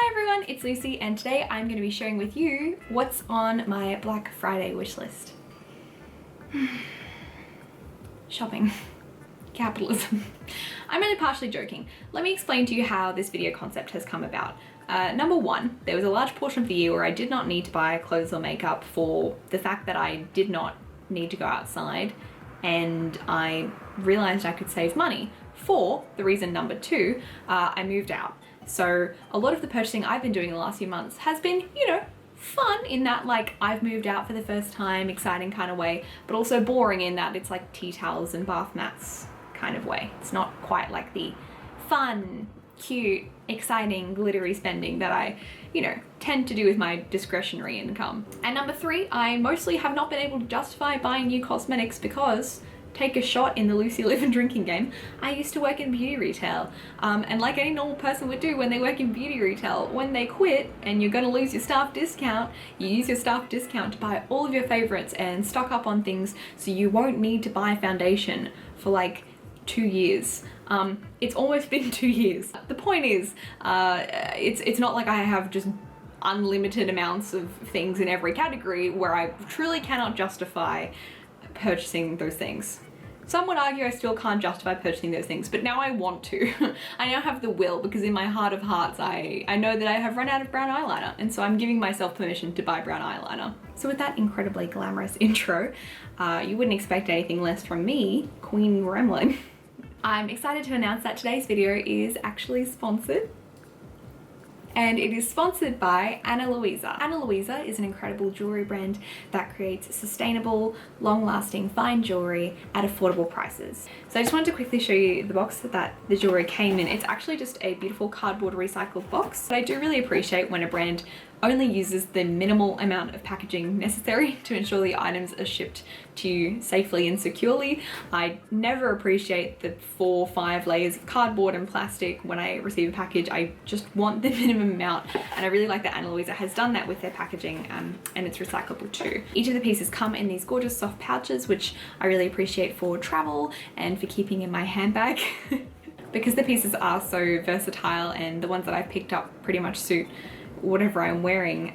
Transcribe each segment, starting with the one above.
Hi everyone, it's Lucy and today I'm going to be sharing with you what's on my Black Friday wish list. Shopping. Capitalism. I'm only partially joking. Let me explain to you how this video concept has come about. Number one, there was a large portion of the year where I did not need to buy clothes or makeup for the fact that I did not need to go outside, and I realized I could save money. For the reason number two, I moved out. So a lot of the purchasing I've been doing in the last few months has been, you know, fun in that like I've moved out for the first time, exciting kind of way, but also boring in that it's like tea towels and bath mats kind of way. It's not quite like the fun, cute, exciting, glittery spending that I, you know, tend to do with my discretionary income. And number three, I mostly have not been able to justify buying new cosmetics because, take a shot in the Lucy live and drinking game, I used to work in beauty retail. And like any normal person would do when they work in beauty retail, when they quit and you're gonna lose your staff discount, you use your staff discount to buy all of your favorites and stock up on things so you won't need to buy foundation for like 2 years. It's almost been 2 years. The point is, it's not like I have just unlimited amounts of things in every category where I truly cannot justify purchasing those things. Some would argue I still can't justify purchasing those things, but now I want to. I now have the will because in my heart of hearts I know that I have run out of brown eyeliner, and so I'm giving myself permission to buy brown eyeliner. So with that incredibly glamorous intro, you wouldn't expect anything less from me, Queen Gremlin. I'm excited to announce that today's video is actually sponsored. And it is sponsored by Ana Luisa. Ana Luisa is an incredible jewelry brand that creates sustainable, long-lasting, fine jewelry at affordable prices. So I just wanted to quickly show you the box that the jewelry came in. It's actually just a beautiful cardboard recycled box. But I do really appreciate when a brand only uses the minimal amount of packaging necessary to ensure the items are shipped to you safely and securely. I never appreciate the 4 or 5 layers of cardboard and plastic when I receive a package. I just want the minimum amount, and I really like that Ana Luisa has done that with their packaging, and it's recyclable too. Each of the pieces come in these gorgeous soft pouches, which I really appreciate for travel and for keeping in my handbag. Because the pieces are so versatile and the ones that I've picked up pretty much suit whatever I'm wearing.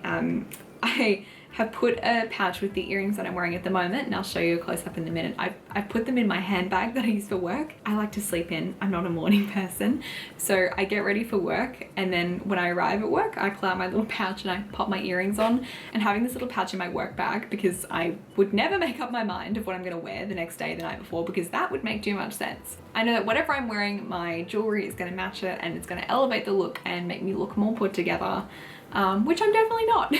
I have put a pouch with the earrings that I'm wearing at the moment, and I'll show you a close up in a minute. I've put them in my handbag that I use for work. I like to sleep in. I'm not a morning person. So I get ready for work, and then when I arrive at work, I pull out my little pouch and I pop my earrings on. And having this little pouch in my work bag, because I would never make up my mind of what I'm gonna wear the next day, the night before, because that would make too much sense. I know that whatever I'm wearing, my jewelry is gonna match it, and it's gonna elevate the look and make me look more put together. Which I'm definitely not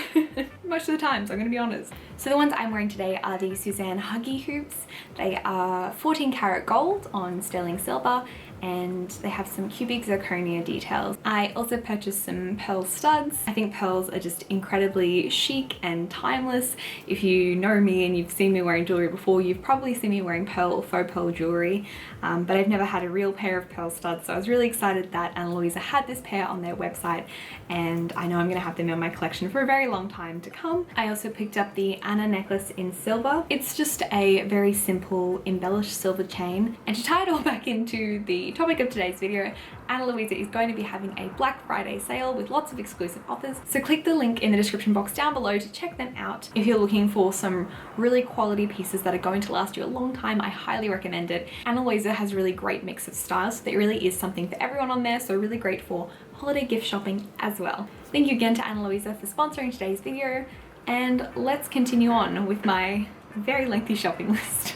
most of the times, I'm gonna be honest. So the ones I'm wearing today are the Suzanne Huggy hoops. They are 14 karat gold on sterling silver, and they have some cubic zirconia details. I also purchased some pearl studs. I think pearls are just incredibly chic and timeless. If you know me and you've seen me wearing jewelry before, you've probably seen me wearing pearl or faux pearl jewelry, but I've never had a real pair of pearl studs, so I was really excited that Ana Luisa had this pair on their website, and I know I'm gonna have them in my collection for a very long time to come. I also picked up the Anna necklace in silver. It's just a very simple embellished silver chain, and to tie it all back into the topic of today's video, Ana Luisa is going to be having a Black Friday sale with lots of exclusive offers. So click the link in the description box down below to check them out. If you're looking for some really quality pieces that are going to last you a long time, I highly recommend it. Ana Luisa has a really great mix of styles, so there really is something for everyone on there, so really great for holiday gift shopping as well. Thank you again to Ana Luisa for sponsoring today's video, and let's continue on with my very lengthy shopping list.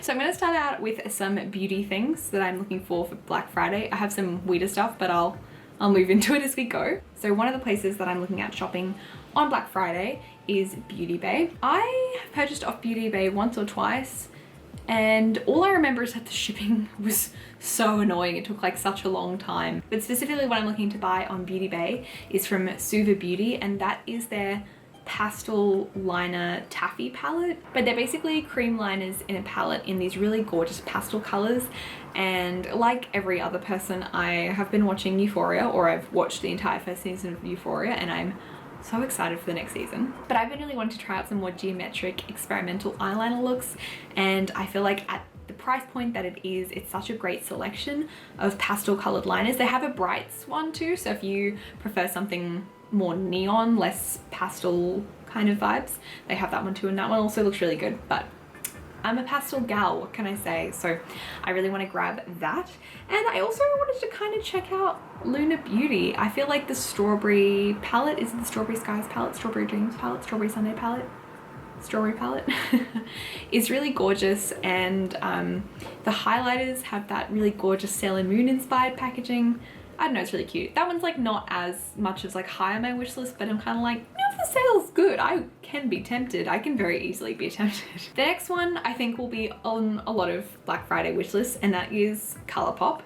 So I'm going to start out with some beauty things that I'm looking for Black Friday. I have some weirder stuff, but I'll move into it as we go. So one of the places that I'm looking at shopping on Black Friday is Beauty Bay. I have purchased off Beauty Bay once or twice, and all I remember is that the shipping was so annoying. It took like such a long time. But specifically what I'm looking to buy on Beauty Bay is from Suva Beauty, and that is their pastel liner taffy palette. But they're basically cream liners in a palette in these really gorgeous pastel colors, and like every other person, I have been watching Euphoria, or I've watched the entire first season of Euphoria, and I'm so excited for the next season. But I've been really wanting to try out some more geometric experimental eyeliner looks, and I feel like at the price point that it is, it's such a great selection of pastel colored liners. They have a brights one too, so if you prefer something more neon, less pastel kind of vibes, they have that one too, and that one also looks really good. But I'm a pastel gal, what can I say? So I really want to grab that. And I also wanted to kind of check out Lunar Beauty. I feel like the strawberry palette, is it the Strawberry Skies palette, Strawberry Dreams palette, Strawberry Sunday palette? Strawberry palette is really gorgeous, and the highlighters have that really gorgeous Sailor Moon inspired packaging. I don't know, it's really cute. That one's like not as much as like high on my wish list, but I'm kind of like, if the sale's good, I can be tempted. I can very easily be tempted. The next one I think will be on a lot of Black Friday wish lists, and that is Colourpop.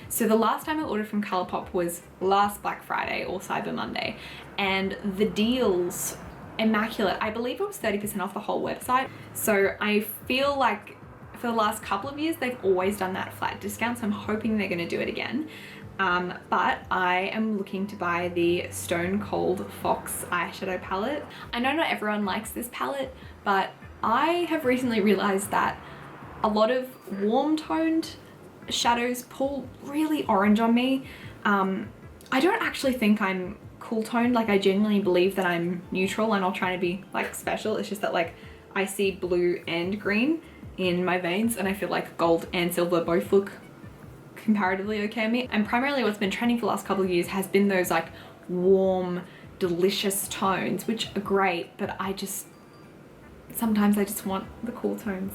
So the last time I ordered from Colourpop was last Black Friday or Cyber Monday, and the deals, immaculate. I believe it was 30% off the whole website. So I feel like for the last couple of years, they've always done that flat discount, so I'm hoping they're gonna do it again. But I am looking to buy the Stone Cold Fox eyeshadow palette. I know not everyone likes this palette, but I have recently realized that a lot of warm toned shadows pull really orange on me. I don't actually think I'm cool toned, like I genuinely believe that I'm neutral and I'll try to be like special. It's just that like I see blue and green in my veins, and I feel like gold and silver both look comparatively okay on me. And primarily what's been trending for the last couple of years has been those like warm, delicious tones, which are great, but sometimes I just want the cool tones.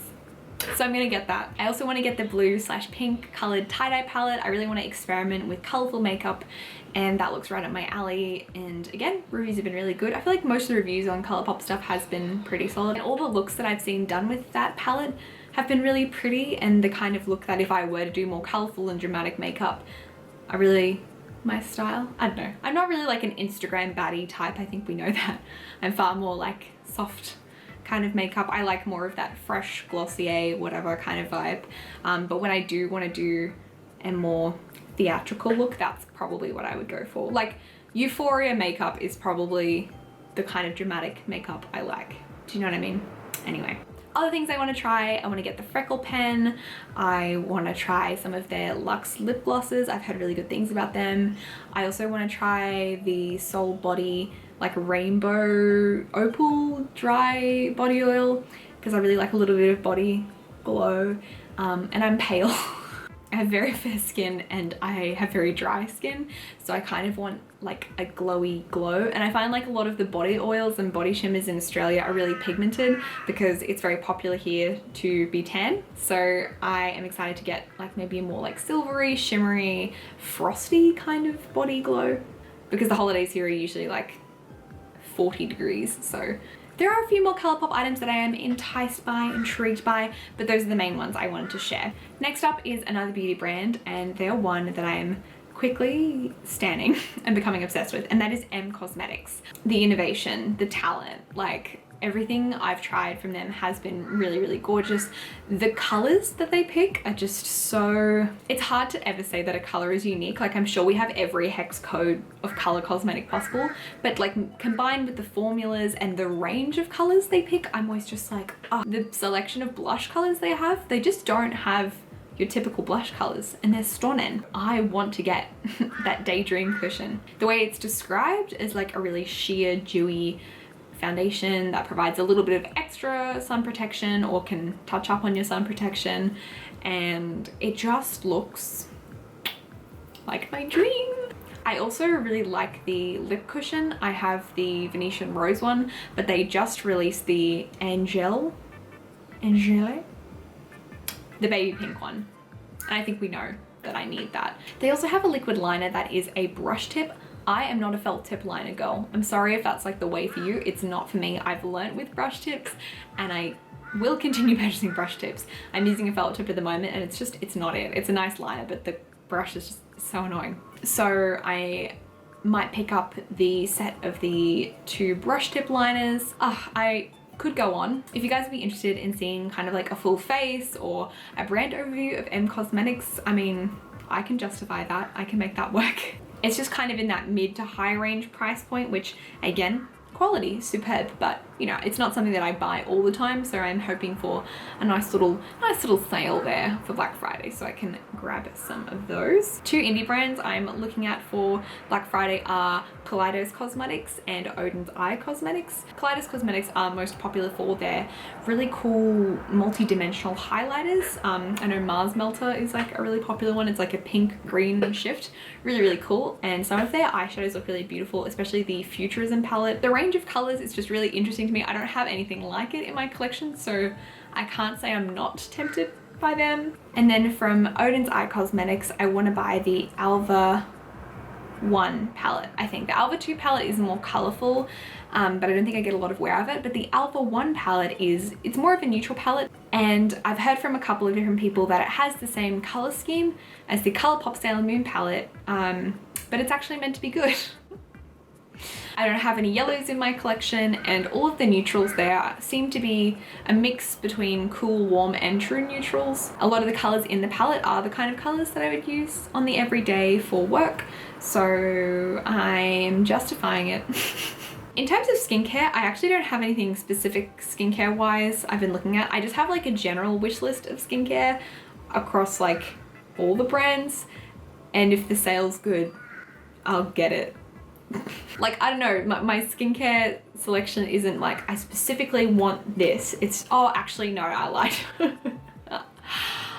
So I'm gonna get that. I also want to get the blue/pink colored tie-dye palette. I really want to experiment with colorful makeup, and that looks right up my alley. And again, reviews have been really good. I feel like most of the reviews on Colourpop stuff has been pretty solid, and all the looks that I've seen done with that palette have been really pretty, and the kind of look that if I were to do more colorful and dramatic makeup are really my style. I don't know. I'm not really like an Instagram baddie type. I think we know that. I'm far more like soft kind of makeup. I like more of that fresh, glossier, whatever kind of vibe. But when I do want to do a more theatrical look, that's probably what I would go for. Like Euphoria makeup is probably the kind of dramatic makeup I like. Do you know what I mean? Anyway. Other things I want to try, I want to get the Freckle Pen. I want to try some of their Lux Lip Glosses. I've heard really good things about them. I also want to try the Soul Body like Rainbow Opal Dry Body Oil because I really like a little bit of body glow. And I'm pale. I have very fair skin and I have very dry skin, so I kind of want like a glowy glow. And I find like a lot of the body oils and body shimmers in Australia are really pigmented because it's very popular here to be tan. So I am excited to get like maybe a more like silvery, shimmery, frosty kind of body glow, because the holidays here are usually like 40 degrees. So there are a few more Colourpop items that I am enticed by, intrigued by, but those are the main ones I wanted to share. Next up is another beauty brand, and they're one that I am quickly standing and becoming obsessed with, and that is EmCosmetics. The innovation, the talent, like everything I've tried from them has been really, really gorgeous. The colors that they pick are just so... It's hard to ever say that a color is unique. Like I'm sure we have every hex code of color cosmetic possible, but like combined with the formulas and the range of colors they pick, I'm always just like, oh, the selection of blush colors they have, they just don't have your typical blush colors, and they're stunning. I want to get that Daydream Cushion. The way it's described is like a really sheer, dewy foundation that provides a little bit of extra sun protection or can touch up on your sun protection, and it just looks like my dream. I also really like the lip cushion. I have the Venetian Rose one, but they just released the Angele, the baby pink one, and I think we know that I need that. They also have a liquid liner that is a brush tip. I am not a felt tip liner girl. I'm sorry if that's like the way for you. It's not for me. I've learnt with brush tips and I will continue purchasing brush tips. I'm using a felt tip at the moment and it's not it. It's a nice liner, but the brush is just so annoying. So I might pick up the set of the 2 brush tip liners. I could go on. If you guys would be interested in seeing kind of like a full face or a brand overview of EmCosmetics, I mean, I can justify that. I can make that work. It's just kind of in that mid to high range price point, which again, quality, superb, but you know, it's not something that I buy all the time, so I'm hoping for a nice little sale there for Black Friday, so I can grab some of those. Two indie brands I'm looking at for Black Friday are Kaleidos Cosmetics and Oden's EmCosmetics. Kaleidos Cosmetics are most popular for their really cool multi-dimensional highlighters. I know Mars Melter is like a really popular one. It's like a pink green shift, really cool, and some of their eyeshadows look really beautiful, especially the Futurism palette. The range of colors is just really interesting to me. I don't have anything like it in my collection, so I can't say I'm not tempted by them. And then from Oden's EmCosmetics, I want to buy the Alva 1 palette. I think the Alva 2 palette is more colorful, but I don't think I get a lot of wear of it. But the Alva 1 palette it's more of a neutral palette, and I've heard from a couple of different people that it has the same color scheme as the Colourpop Sailor Moon palette, but it's actually meant to be good. I don't have any yellows in my collection, and all of the neutrals there seem to be a mix between cool, warm, and true neutrals. A lot of the colors in the palette are the kind of colors that I would use on the everyday for work, so I'm justifying it. In terms of skincare, I actually don't have anything specific skincare wise I've been looking at. I just have like a general wish list of skincare across like all the brands, and if the sale's good, I'll get it. Like, I don't know, my skincare selection isn't like I specifically want this. It's, oh, actually no, I lied.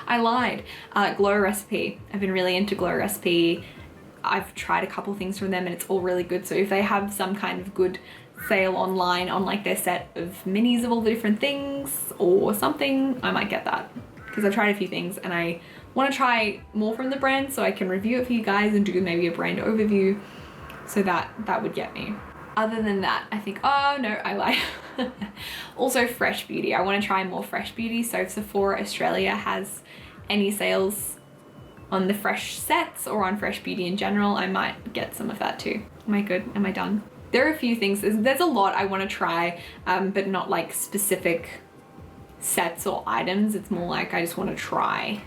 I lied. Glow Recipe. I've been really into Glow Recipe. I've tried a couple things from them and it's all really good. So if they have some kind of good sale online on like their set of minis of all the different things or something, I might get that. Because I've tried a few things and I want to try more from the brand so I can review it for you guys and do maybe a brand overview. So that would get me. Other than that, I think, oh no, I lied. Also Fresh Beauty. I want to try more Fresh Beauty. So if Sephora Australia has any sales on the Fresh sets or on Fresh Beauty in general, I might get some of that too. Am I good? Am I done? There are a few things. There's a lot I want to try, but not like specific sets or items. It's more like I just want to try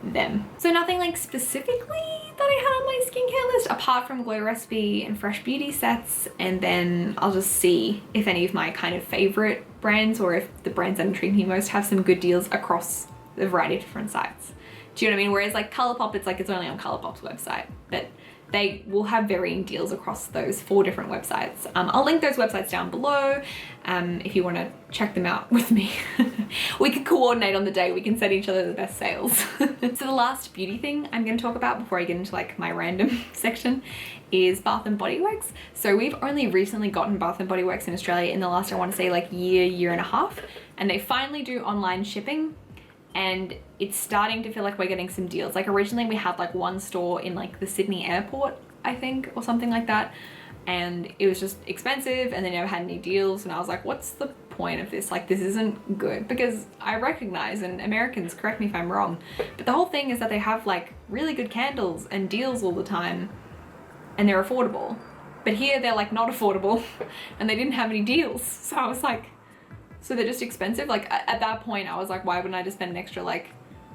them. So nothing like specifically that I had on my skincare list apart from Glow Recipe and Fresh Beauty sets, and then I'll just see if any of my kind of favorite brands or if the brands that intrigue me most have some good deals across a variety of different sites. Do you know what I mean? Whereas like Colourpop, it's like it's only on Colourpop's website, but they will have varying deals across those 4 different websites. I'll link those websites down below if you want to check them out with me. We could coordinate on the day, we can send each other the best sales. So the last beauty thing I'm going to talk about before I get into like my random section is Bath and Body Works. So we've only recently gotten Bath and Body Works in Australia in the last, I want to say like year and a half, and they finally do online shipping. And it's starting to feel like we're getting some deals. Like originally we had like one store in like the Sydney airport, I think, or something like that. And it was just expensive and they never had any deals. And I was like, what's the point of this? Like, this isn't good. Because I recognize, and Americans, correct me if I'm wrong, but the whole thing is that they have like really good candles and deals all the time and they're affordable. But here they're like not affordable and they didn't have any deals. So I was like, so they're just expensive? Like at that point I was like, why wouldn't I just spend an extra like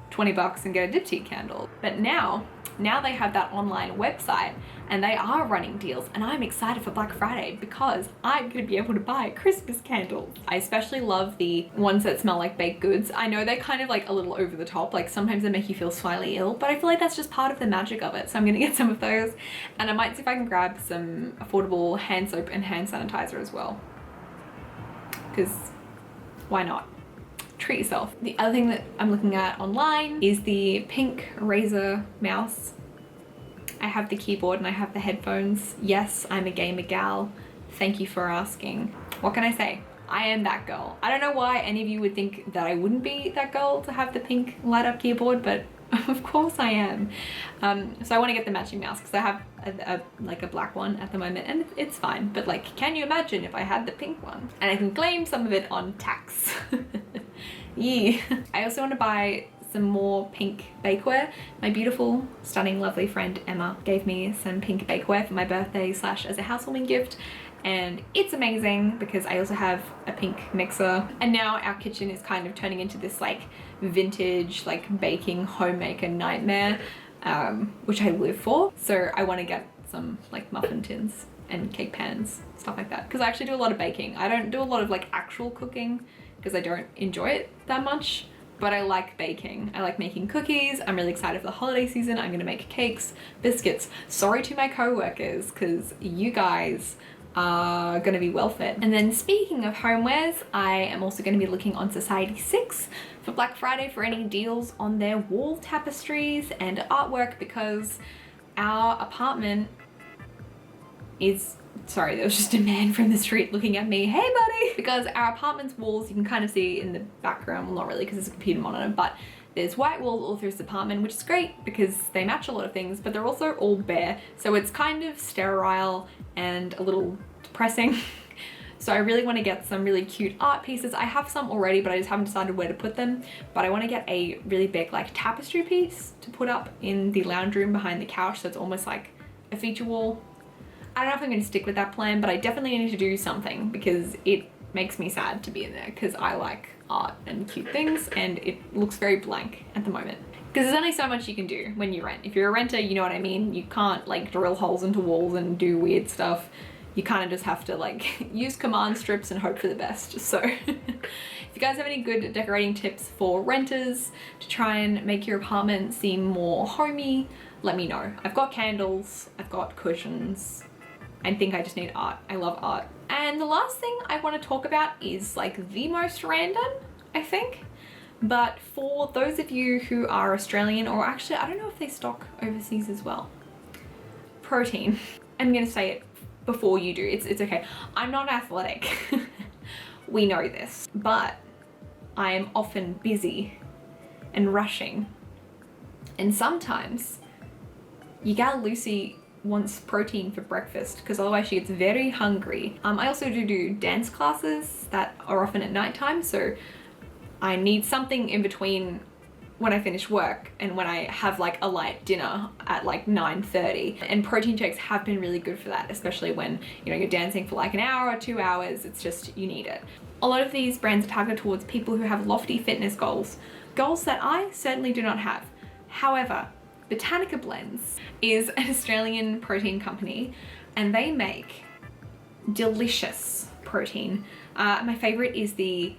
20 bucks and get a diptyque candle? But now they have that online website and they are running deals, and I'm excited for Black Friday because I'm gonna be able to buy Christmas candles. I especially love the ones that smell like baked goods. I know they're kind of like a little over the top, like sometimes they make you feel slightly ill, but I feel like that's just part of the magic of it. So I'm gonna get some of those, and I might see if I can grab some affordable hand soap and hand sanitizer as well, because why not? Treat yourself. The other thing that I'm looking at online is the pink Razer mouse. I have the keyboard and I have the headphones. Yes, I'm a gamer gal. Thank you for asking. What can I say? I am that girl. I don't know why any of you would think that I wouldn't be that girl to have the pink light up keyboard, but of course I am. So I want to get the matching mouse because I have like a black one at the moment and it's fine, but like, can you imagine if I had the pink one? And I can claim some of it on tax. Yeah. I also want to buy some more pink bakeware. My beautiful, stunning, lovely friend Emma gave me some pink bakeware for my birthday / as a housewarming gift, and it's amazing because I also have a pink mixer, and now our kitchen is kind of turning into this like vintage like baking homemaker nightmare, which I live for. So I want to get some like muffin tins and cake pans, stuff like that. Because I actually do a lot of baking. I don't do a lot of like actual cooking because I don't enjoy it that much, but I like baking. I like making cookies. I'm really excited for the holiday season. I'm gonna make cakes, biscuits. Sorry to my co-workers, because you guys are gonna be well fed. And then speaking of homewares, I am also gonna be looking on Society6 for Black Friday for any deals on their wall tapestries and artwork, because our apartment is, sorry, there was just a man from the street looking at me, hey buddy! Because our apartment's walls, you can kind of see in the background, well not really because it's a computer monitor, but there's white walls all through this apartment, which is great because they match a lot of things, but they're also all bare. So it's kind of sterile and a little depressing. So I really want to get some really cute art pieces. I have some already, but I just haven't decided where to put them. But I want to get a really big like tapestry piece to put up in the lounge room behind the couch. So it's almost like a feature wall. I don't know if I'm going to stick with that plan, but I definitely need to do something because it makes me sad to be in there because I like art and cute things and it looks very blank at the moment. Because there's only so much you can do when you rent. If you're a renter, you know what I mean? You can't like drill holes into walls and do weird stuff. You kind of just have to like use command strips and hope for the best. So if you guys have any good decorating tips for renters to try and make your apartment seem more homey, let me know. I've got candles, I've got cushions. I think I just need art. I love art. And the last thing I want to talk about is like the most random, I think. But for those of you who are Australian, or actually I don't know if they stock overseas as well. Protein. I'm gonna say it before you do. It's okay. I'm not athletic. We know this. But I am often busy and rushing. And sometimes your gal Lucy wants protein for breakfast because otherwise she gets very hungry. I also do dance classes that are often at nighttime, so I need something in between when I finish work and when I have like a light dinner at like 9:30. And protein shakes have been really good for that, especially when, you know, you're dancing for like an hour or 2 hours. It's just, you need it. A lot of these brands are targeted towards people who have lofty fitness goals that I certainly do not have. However, Botanica Blends is an Australian protein company and they make delicious protein. My favorite is the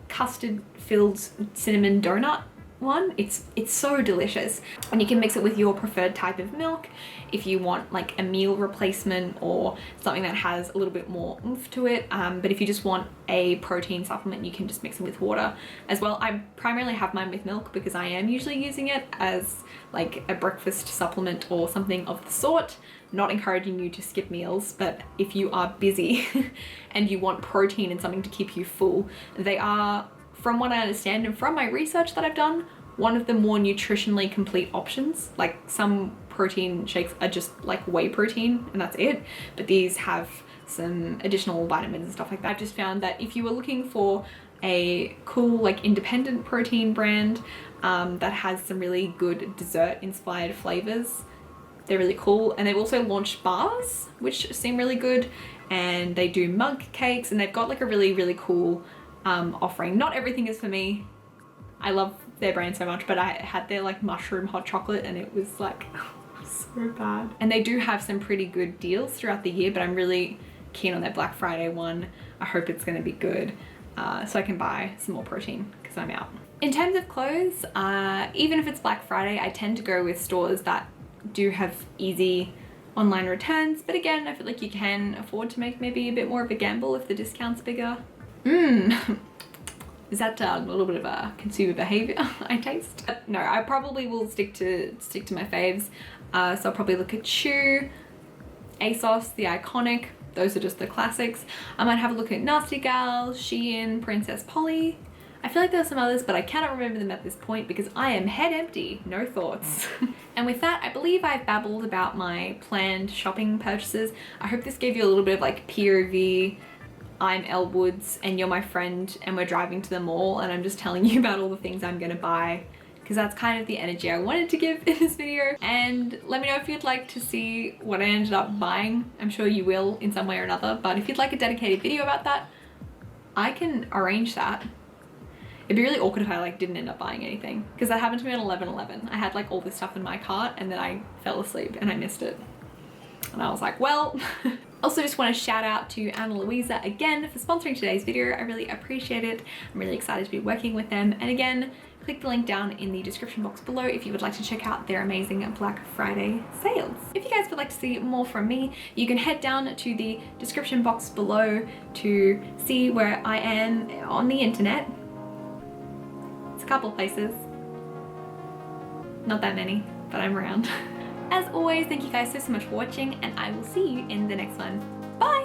custard filled cinnamon donut one. It's so delicious, and you can mix it with your preferred type of milk if you want like a meal replacement or something that has a little bit more oomph to it. But if you just want a protein supplement, you can just mix it with water as well. I primarily have mine with milk because I am usually using it as like a breakfast supplement or something of the sort. Not encouraging you to skip meals, but if you are busy and you want protein and something to keep you full, they are, from what I understand and from my research that I've done, one of the more nutritionally complete options. Like some protein shakes are just like whey protein and that's it, but these have some additional vitamins and stuff like that. I've just found that if you were looking for a cool like independent protein brand that has some really good dessert inspired flavors, they're really cool. And they've also launched bars which seem really good, and they do mug cakes, and they've got like a really cool offering. Not everything is for me. I love their brand so much, but I had their like mushroom hot chocolate and it was like so bad. And they do have some pretty good deals throughout the year, but I'm really keen on their Black Friday one. I hope it's going to be good so I can buy some more protein because I'm out. In terms of clothes, even if it's Black Friday, I tend to go with stores that do have easy online returns, but again, I feel like you can afford to make maybe a bit more of a gamble if the discount's bigger. Is that a little bit of a consumer behavior I taste? But no, I probably will stick to my faves. So I'll probably look at Chew, ASOS, The Iconic. Those are just the classics. I might have a look at Nasty Gal, Shein, Princess Polly. I feel like there's some others, but I cannot remember them at this point because I am head empty, no thoughts. And with that, I believe I've babbled about my planned shopping purchases. I hope this gave you a little bit of like POV. I'm Elle Woods and you're my friend and we're driving to the mall and I'm just telling you about all the things I'm gonna buy, because that's kind of the energy I wanted to give in this video. And let me know if you'd like to see what I ended up buying. I'm sure you will in some way or another, but if you'd like a dedicated video about that, I can arrange that. It'd be really awkward if I like didn't end up buying anything, because that happened to me at 11:11. I had like all this stuff in my cart and then I fell asleep and I missed it. And I was like, well. Also just want to shout out to Anna Luisa again for sponsoring today's video. I really appreciate it. I'm really excited to be working with them. And again, click the link down in the description box below if you would like to check out their amazing Black Friday sales. If you guys would like to see more from me, you can head down to the description box below to see where I am on the internet. It's a couple places. Not that many, but I'm around. As always, thank you guys so much for watching, and I will see you in the next one. Bye!